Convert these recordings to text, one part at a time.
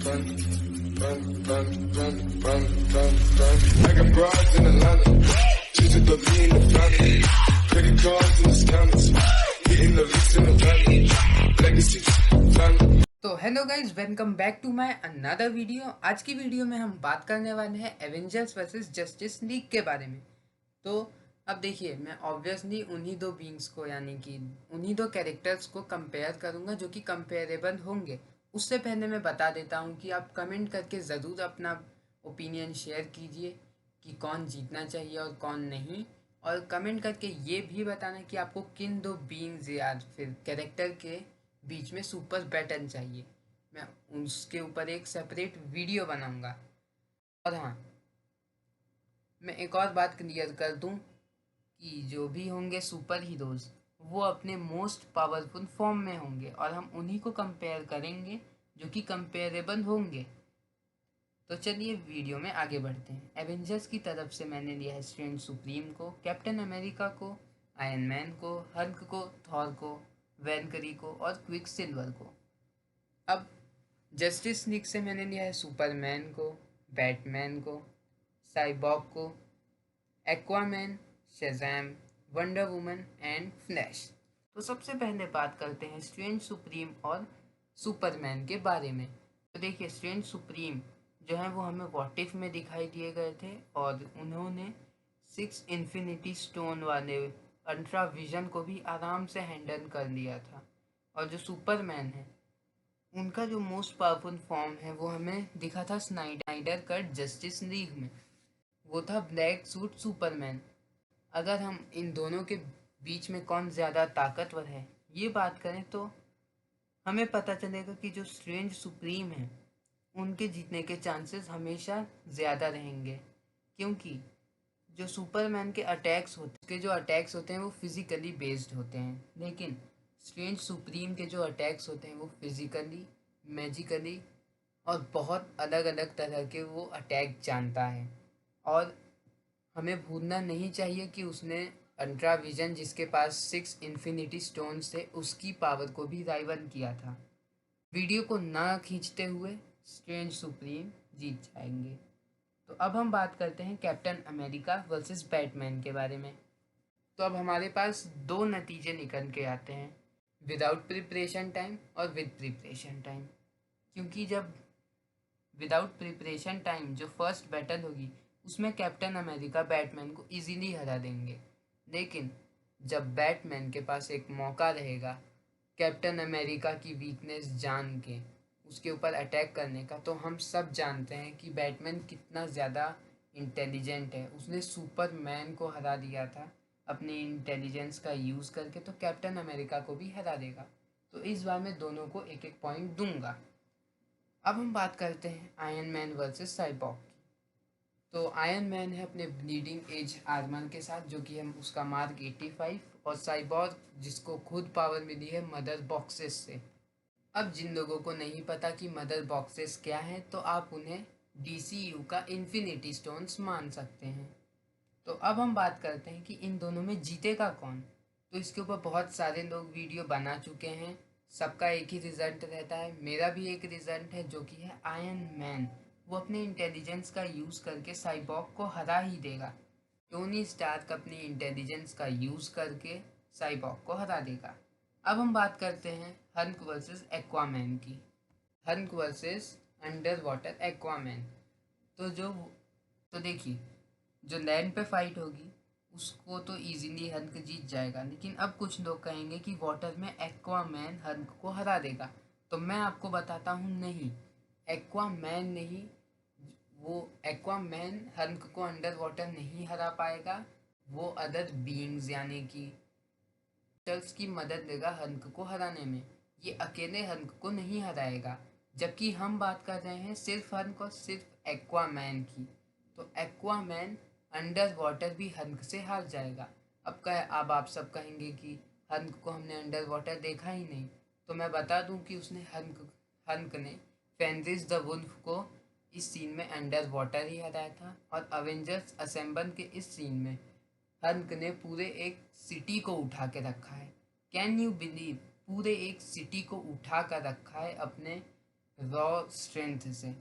run, run, run, run, run, run, run. I got broads in Atlanta, just to the lean the family. Credit cards in the scammers, hitting the leaks in the valley. Legacy, family. तो hello guys, welcome back to my another video. आज की video में हम बात करने वाले हैं Avengers versus justice league के बारे में। तो अब देखिए, मैं ऑब्वियसली उन्हीं दो बींग्स को यानी कि उन्हीं दो कैरेक्टर्स को कंपेयर करूंगा जो कि कंपेरेबल होंगे। उससे पहले मैं बता देता हूं कि आप कमेंट करके ज़रूर अपना ओपिनियन शेयर कीजिए कि कौन जीतना चाहिए और कौन नहीं, और कमेंट करके ये भी बताना कि आपको किन दो बीइंग्स या फिर कैरेक्टर के बीच में सुपर बैटल चाहिए। मैं उसके ऊपर एक सेपरेट वीडियो बनाऊंगा। और हाँ, मैं एक और बात क्लियर कर दूं कि जो भी होंगे सुपर हीरोज़ वो अपने मोस्ट पावरफुल फॉर्म में होंगे और हम उन्हीं को कंपेयर करेंगे जो कि कंपेरेबल होंगे। तो चलिए वीडियो में आगे बढ़ते हैं। एवेंजर्स की तरफ से मैंने लिया है स्ट्रेंज सुप्रीम को, कैप्टन अमेरिका को, आयरन मैन को, हल्क को, थॉर को, वैलकरी को और क्विक सिल्वर को। अब जस्टिस लीग से मैंने लिया है सुपरमैन को, बैटमैन को, साइबॉग को, Aquaman, Shazam, wonder woman and flash. तो सबसे पहले बात करते हैं स्ट्रेंज सुप्रीम और सुपरमैन के बारे में। तो देखिए, स्ट्रेंज सुप्रीम जो है वो हमें व्हाट इफ में दिखाई दिए गए थे और उन्होंने 6 इन्फिनिटी स्टोन वाले अल्ट्रा विजन को भी आराम से हैंडल कर लिया था। और जो सुपरमैन है उनका जो मोस्ट पावरफुल फॉर्म है वो हमें दिखा था स्नाइडर कट जस्टिस लीग में, वो था ब्लैक सूट सुपरमैन। अगर हम इन दोनों के बीच में कौन ज़्यादा ताकतवर है ये बात करें तो हमें पता चलेगा कि जो स्ट्रेंज सुप्रीम है उनके जीतने के चांसेस हमेशा ज़्यादा रहेंगे, क्योंकि जो सुपरमैन के अटैक्स होते हैं वो फिज़िकली बेस्ड होते हैं, लेकिन स्ट्रेंज सुप्रीम के जो अटैक्स होते हैं वो फिज़िकली, मैजिकली और बहुत अलग अलग तरह के वो अटैक जानता है। और हमें भूलना नहीं चाहिए कि उसने अल्ट्रा विजन, जिसके पास 6 इन्फिनिटी स्टोन्स थे, उसकी पावर को भी राइवल किया था। वीडियो को ना खींचते हुए स्ट्रेंज सुप्रीम जीत जाएंगे। तो अब हम बात करते हैं कैप्टन अमेरिका वर्सेस बैटमैन के बारे में। तो अब हमारे पास दो नतीजे निकल के आते हैं, विदाउट प्रिपरेशन टाइम और विद प्रिपरेशन टाइम। क्योंकि जब विदाउट प्रिपरेशन टाइम जो फर्स्ट बैटल होगी उसमें कैप्टन अमेरिका बैटमैन को इजीली हरा देंगे, लेकिन जब बैटमैन के पास एक मौका रहेगा कैप्टन अमेरिका की वीकनेस जान के उसके ऊपर अटैक करने का, तो हम सब जानते हैं कि बैटमैन कितना ज़्यादा इंटेलिजेंट है। उसने सुपरमैन को हरा दिया था अपनी इंटेलिजेंस का यूज़ करके, तो कैप्टन अमेरिका को भी हरा देगा। तो इस बार मैं दोनों को एक एक पॉइंट दूंगा। अब हम बात करते हैं आयरन मैन वर्सेस साइबॉग की। तो आयरन मैन है अपने ब्लीडिंग एज आर्मर के साथ, जो कि हम उसका मार्क 85, और साइबॉग जिसको खुद पावर मिली है मदर बॉक्सेस से। अब जिन लोगों को नहीं पता कि मदर बॉक्सेस क्या है तो आप उन्हें DCU का इन्फिनिटी स्टोन्स मान सकते हैं। तो अब हम बात करते हैं कि इन दोनों में जीतेगा कौन। तो इसके ऊपर बहुत सारे लोग वीडियो बना चुके हैं, सबका एक ही रिजल्ट रहता है। मेरा भी एक रिजल्ट है जो कि है आयरन मैन। वो अपने इंटेलिजेंस का यूज़ करके साइबॉग को हरा ही देगा। टोनी स्टार्क अपनी इंटेलिजेंस का यूज़ करके साइबॉग को हरा देगा। अब हम बात करते हैं हल्क वर्सेस एक्वामैन की। Hulk versus under water Aquaman. तो जो तो देखिए, जो लैंड पे फाइट होगी उसको तो इजीली हल्क जीत जाएगा, लेकिन अब कुछ लोग कहेंगे कि वाटर में एक्वामैन हल्क को हरा देगा। तो मैं आपको बताता हूँ, नहीं, एक्वामैन नहीं, वो एक्वामैन हल्क को अंडर वाटर नहीं हरा पाएगा। वो अदर बीइंग्स यानी कि टर्स की मदद लेगा हल्क को हराने में। ये अकेले हल्क को नहीं हराएगा। जबकि हम बात कर रहे हैं सिर्फ हल्क और सिर्फ एक्वामैन की। तो एक्वामैन अंडर वाटर भी हल्क से हार जाएगा। अब आप सब कहेंगे कि हल्क को हमने अंडर वाटर देखा ही नहीं। तो मैं बता दूं कि उसने हल्क ने फेंरिस द वुल्फ को इस सीन में अंडर वाटर ही हराया था। और अवेंजर्स असेंबल के इस सीन में हल्क ने पूरे एक सिटी को उठा के रखा है। कैन यू बिलीव, पूरे एक सिटी को उठा कर रखा है अपने रॉ स्ट्रेंथ से।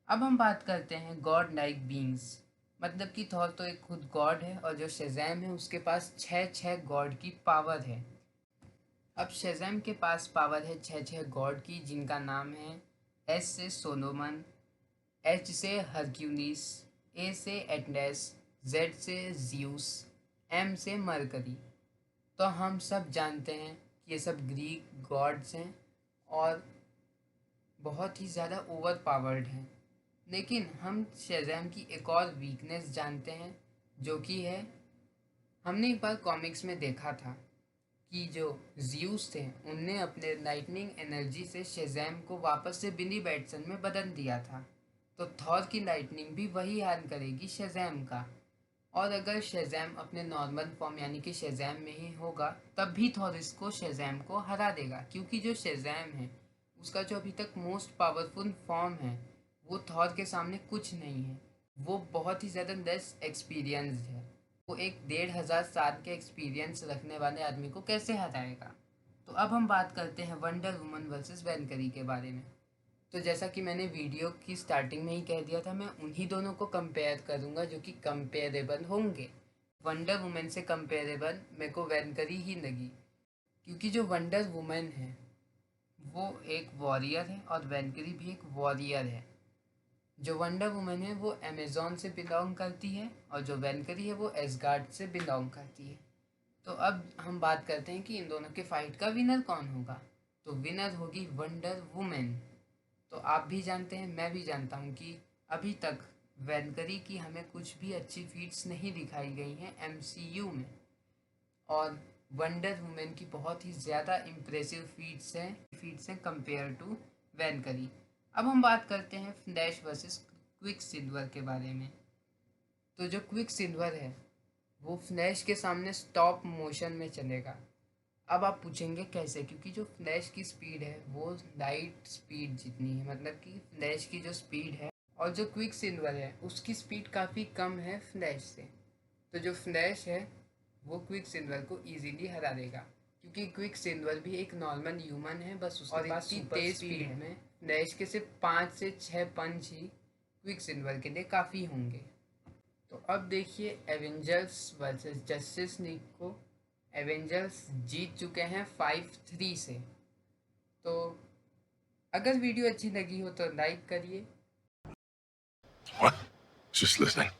अब हम बात करते हैं गॉड लाइक बींग्स, मतलब कि थॉर तो एक खुद गॉड है और जो शेज़ैम है उसके पास छः गॉड की पावर है। अब शेज़ैम के पास पावर है छः गॉड की, जिनका नाम है एस से सोलोमन, एच से हरक्यूलिस, ए से एटलेस, जेड से ज़्यूस, एम से मरकरी। तो हम सब जानते हैं कि ये सब ग्रीक गॉड्स हैं और बहुत ही ज़्यादा ओवर पावर्ड हैं। लेकिन हम शेज़ैम की एक और वीकनेस जानते हैं, जो कि है, हमने एक बार कॉमिक्स में देखा था कि जो ज़्यूस थे उनने अपने लाइटनिंग एनर्जी से शेज़ैम को वापस से बिली बैटसन में बदल दिया था। तो थॉर की लाइटनिंग भी वही हाल करेगी शेज़ैम का। और अगर शेज़ैम अपने नॉर्मल फॉर्म यानी कि शेज़ैम में ही होगा तब भी थॉर इसको शेज़ैम को हरा देगा, क्योंकि जो शेज़ैम है उसका जो अभी तक मोस्ट पावरफुल फॉर्म है वो थॉर के सामने कुछ नहीं है। वो बहुत ही ज़्यादा लेस एक्सपीरियंस्ड है। वो एक 1500 साल के एक्सपीरियंस रखने वाले आदमी को कैसे हराएगा। तो अब हम बात करते हैं वंडर वुमन वर्सेस वैलकरी के बारे में। तो जैसा कि मैंने वीडियो की स्टार्टिंग में ही कह दिया था, मैं उन्हीं दोनों को कंपेयर करूँगा जो कि कंपेरेबल होंगे। वंडर वुमेन से कंपेरेबल मेरे को वैलकरी ही लगी, क्योंकि जो वंडर वुमेन है वो एक वॉरियर है और वैलकरी भी एक वॉरियर है। जो वंडर वुमेन है वो अमेज़ॉन से बिलोंग करती है और जो वैलकरी है वो एसगार्ड से बिलोंग करती है। तो अब हम बात करते हैं कि इन दोनों के फाइट का विनर कौन होगा। तो विनर होगी वंडर वुमेन। तो आप भी जानते हैं, मैं भी जानता हूँ कि अभी तक वैलकरी की हमें कुछ भी अच्छी फीट्स नहीं दिखाई गई हैं एमसीयू में, और वंडर वुमेन की बहुत ही ज़्यादा इम्प्रेसिव फीट्स हैं कंपेयर टू वैलकरी। अब हम बात करते हैं फ्लैश वर्सेस क्विक सिल्वर के बारे में। तो जो क्विक सिल्वर है वो फ्लैश के सामने स्टॉप मोशन में चलेगा। अब आप पूछेंगे कैसे, क्योंकि जो फ्लैश की स्पीड है वो लाइट स्पीड जितनी है, मतलब कि फ्लैश की जो स्पीड है, और जो क्विक सिल्वर है उसकी स्पीड काफ़ी कम है फ्लैश से। तो जो फ्लैश है वो क्विक सिल्वर को इजीली हरा देगा, क्योंकि क्विक सिल्वर भी एक नॉर्मल ह्यूमन है, बस उसके पास इतनी तेज स्पीड में फ्लैश के सिर्फ 5 से 6 पंच ही क्विक सिल्वर के लिए काफ़ी होंगे। तो अब देखिए एवेंजर्स वर्सेस जस्टिस लीग को। एवेंजर्स जीत चुके हैं 5-3 से। तो अगर वीडियो अच्छी लगी हो तो लाइक करिए। What? Just listening.